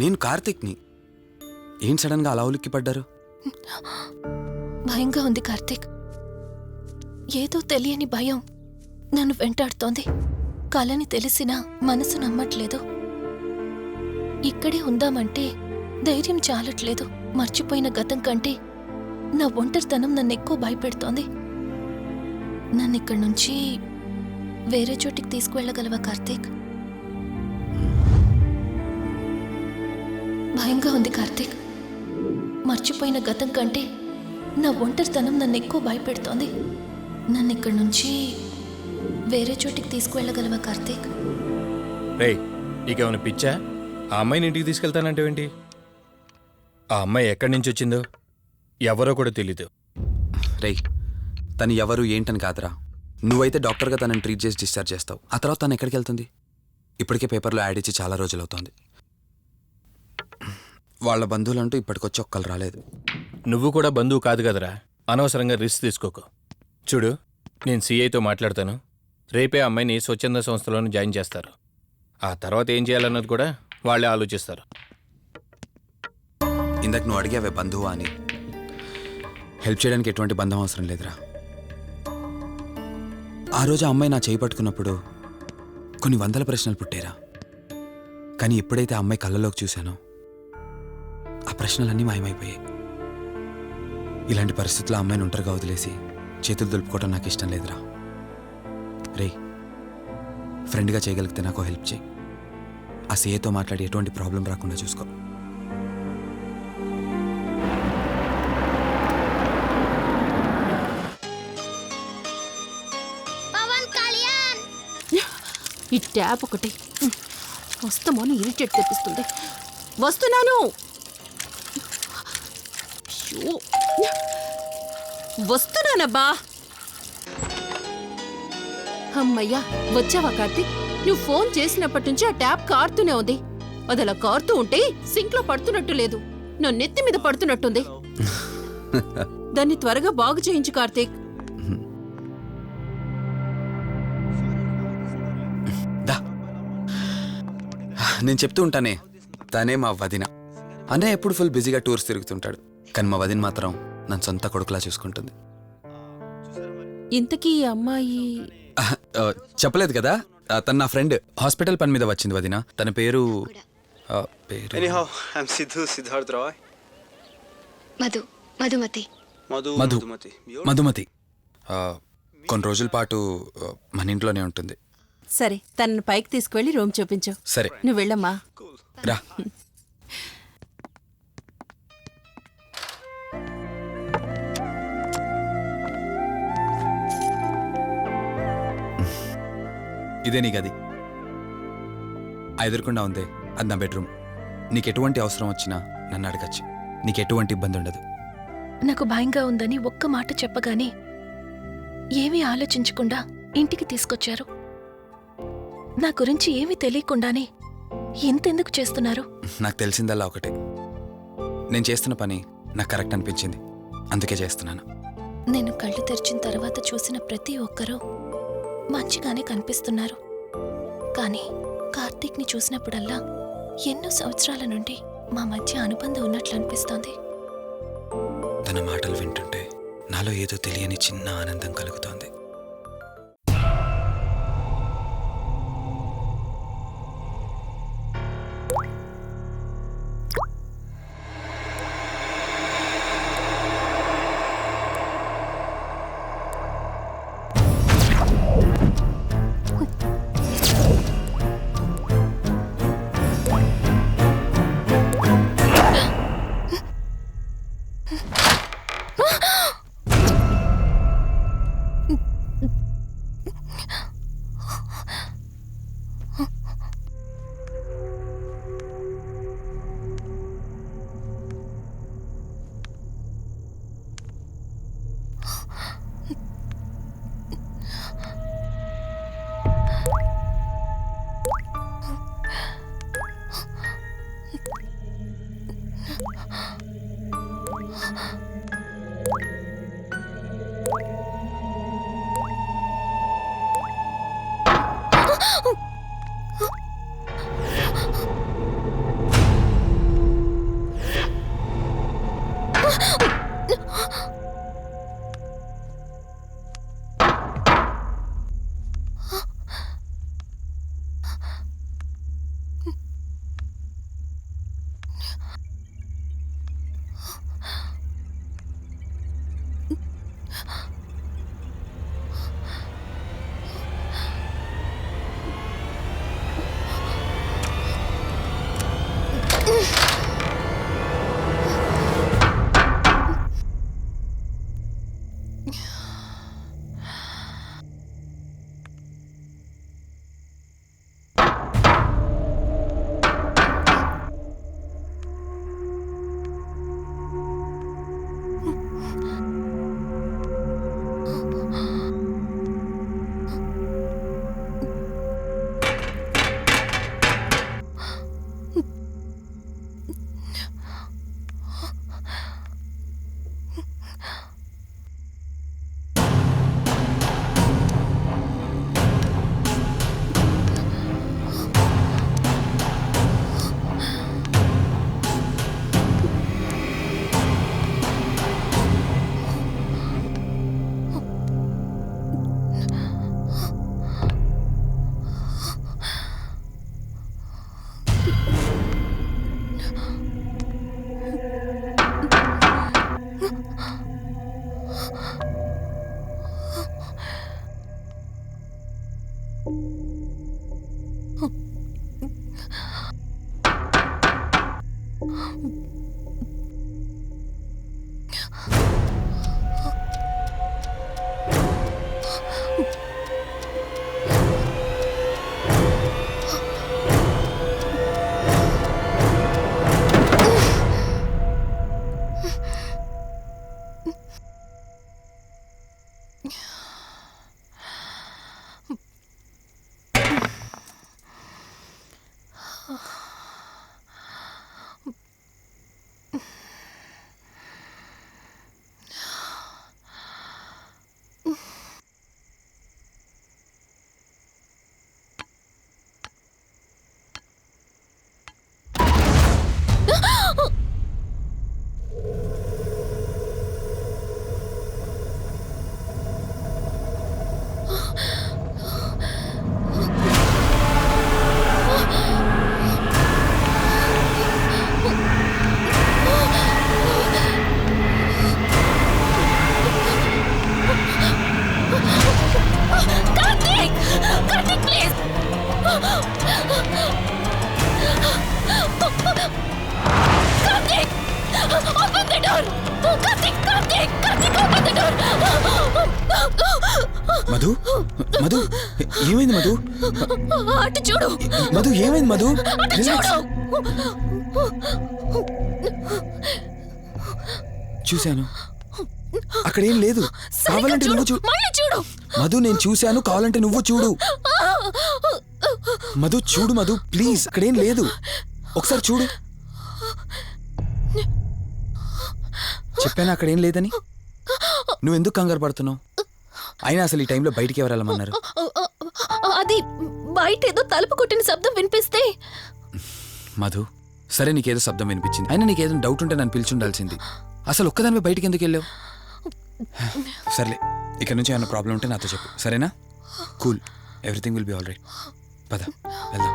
నేను కార్తీక్ని. ఏం సడన్గా అలా ఉలిక్కి పడ్డారు? భయంగా ఉంది కార్తీక్. ఏదో తెలియని భయం నన్ను వెంటాడుతోంది. కలని తెలిసినా మనసు నమ్మట్లేదు. ఇక్కడే ఉందామంటే ధైర్యం చాలట్లేదు. మర్చిపోయిన గతం కంటే నా ఒంటరితనం నన్ను ఎక్కువ భయపెడుతోంది. నన్నిక్కడి నుంచి వేరే చోటికి తీసుకువెళ్ళగలవా కార్తీక్? భయంగా ఉంది కార్తీక్. మర్చిపోయిన గతం కంటే నా ఒంటరితనం నన్ను ఎక్కువ భయపెడుతోంది. నన్నిక్కడి నుంచి వేరే చోటికి తీసుకువెళ్ళగలవా కార్తీక్? రేయ్, నీకేమైనా పిచ్చా? ఆ అమ్మాయిని ఇంటికి తీసుకెళ్తానంటేవేంటి? ఆ అమ్మాయి ఎక్కడి నుంచి వచ్చిందో ఎవరో కూడా తెలీదు. రేయ్, తను ఎవరు ఏంటని కాదురా. నువ్వైతే డాక్టర్గా తనని ట్రీట్ చేసి డిశ్చార్జ్ చేస్తావు. ఆ తర్వాత తను ఎక్కడికి వెళ్తుంది? ఇప్పటికే పేపర్లో యాడ్ ఇచ్చి చాలా రోజులవుతోంది. వాళ్ళ బంధువులంటూ ఇప్పటికొచ్చి ఒక్కరు రాలేదు. నువ్వు కూడా బంధువు కాదు కదరా. అనవసరంగా రిస్క్ తీసుకోకు. చూడు, నేను సిఐతో మాట్లాడతాను. రేపే అమ్మాయిని స్వచ్ఛంద సంస్థలోనే జాయిన్ చేస్తారు. ఆ తర్వాత ఏం చేయాలన్నది కూడా వాళ్ళే ఆలోచిస్తారు. ఇందాక నువ్వు అడిగావే బంధువా అని. హెల్ప్ చేయడానికి ఎటువంటి బంధం అవసరం లేదురా. ఆ రోజు ఆ అమ్మాయి నా చేయి పట్టుకున్నప్పుడు కొన్ని వందల ప్రశ్నలు పుట్టేరా. కానీ ఎప్పుడైతే ఆ అమ్మాయి కళ్ళలోకి చూశానో ఆ ప్రశ్నలన్నీ మాయమైపోయాయి. ఇలాంటి పరిస్థితుల్లో అమ్మాయిని ఒంటరిగా వదిలేసి చేతులు దులుపుకోవటం నాకు ఇష్టం లేదురా. రే, ఫ్రెండ్గా చేయగలిగితే నాకు హెల్ప్ చేయి. ఆ సీఏతో మాట్లాడి ఎటువంటి ప్రాబ్లం రాకుండా చూసుకో. ఈ ట్యాప్ ఒకటి వస్తామని ఇరిటేట్ తెప్పిస్తుంది. వస్తున్నాను. వస్తున్నానబ్బా. అమ్మయ్యా, వచ్చావా కార్తీక్? నువ్వు ఫోన్ చేసినప్పటి నుంచి ఆ ట్యాప్ కారుతూనే ఉంది. అది అలా కారుతూ ఉంటే సింక్ లో పడుతున్నట్టు లేదు, నా నెత్తి మీద పడుతున్నట్టుంది. దాన్ని త్వరగా బాగు చేయించు కార్తీక్. నేను చెప్తూ ఉంటానే, తనే మా వదిన. అన్నయ్య ఎప్పుడు ఫుల్ బిజీగా టూర్స్ తిరుగుతుంటాడు. కానీ మా వదిన మాత్రం నన్ను సొంత కొడుకులా చూసుకుంటుంది. ఇంతకీ ఈ అమ్మాయి చెప్పలేదు కదా, తను నా ఫ్రెండ్. హాస్పిటల్ పని మీద వచ్చింది వదిన. తన పేరు Anyhow, I'm Siddharth Roy. Madhumati. Madhumati. కొన్ని రోజుల పాటు మన ఇంట్లోనే ఉంటుంది. సరే, తనను పైకి తీసుకువెళ్ళి రూమ్ చూపించు. సరే, నువ్వు వెళ్ళమ్మా. రా. ఇదే నీ గది. ఎదురుకుండా ఉందే, అది నా బెడ్రూమ్. నీకు ఎటువంటి అవసరం వచ్చినా నన్ను అడగచ్చు. నీకు ఎటువంటి ఇబ్బంది ఉండదు. నాకు భయంగా ఉందని ఒక్క మాట చెప్పగానే ఏమీ ఆలోచించకుండా ఇంటికి తీసుకొచ్చారు. నా గురించి ఏమీ తెలియకుండానే ఇంతెందుకు చేస్తున్నారు? నాకు తెలిసిందల్లా ఒకటే, నేను చేస్తున్న పని నాకు కరెక్ట్ అనిపించింది, అందుకే చేస్తున్నాను. నేను కళ్ళు తెరిచిన తర్వాత చూసిన ప్రతి ఒక్కరూ మంచిగానే కనిపిస్తున్నారు. కానీ కార్తీక్ని చూసినప్పుడల్లా ఎన్నో సంవత్సరాల నుండి మా మధ్య అనుబంధం ఉన్నట్లు అనిపిస్తోంది. తన మాటలు వింటుంటే నాలో ఏదో తెలియని చిన్న ఆనందం కలుగుతోంది. Karthik! Karthik, please! Karthik! Open the door! Karthik! Karthik! Karthik, open the door! Madhu Madhu ఏమైంది మధు? అటు చూడు! మధు ఏమైంది మధు? అటు రిలాక్స్. చూడు! చూశాను, అక్కడేం లేదు. సరిగ్గా కావాలంటే చూడు! నువ్వు చూడు. మళ్ళీ చూడు! మధు నేను చూశాను, కావాలంటే నువ్వు చూడు. మధు చూడు మధు, ప్లీజ్, అక్కడేం లేదు. ఒకసారి చూడు. చెప్పాను అక్కడేం లేదని. నువ్వెందుకు కంగారు పడుతున్నావు? అయినా అసలు ఈ టైంలో బయటికి ఎవరు వెళ్ళమన్నారు? అది బయట ఏదో తలుపు కొట్టిన శబ్దం వినిపిస్తే. మధు, సరే నీకేదో శబ్దం వినిపించింది, అయినా నీకేదో డౌట్ ఉంటే నన్ను పిలిచుండాల్సింది. అసలు ఒక్కదానిపై బయటికి ఎందుకు వెళ్ళావు? సర్లే, ఇక్కడ నుంచి ఏమైనా ప్రాబ్లం ఉంటే నాతో చెప్పు, సరేనా? Cool, everything will be all right. పద వెళ్దాం.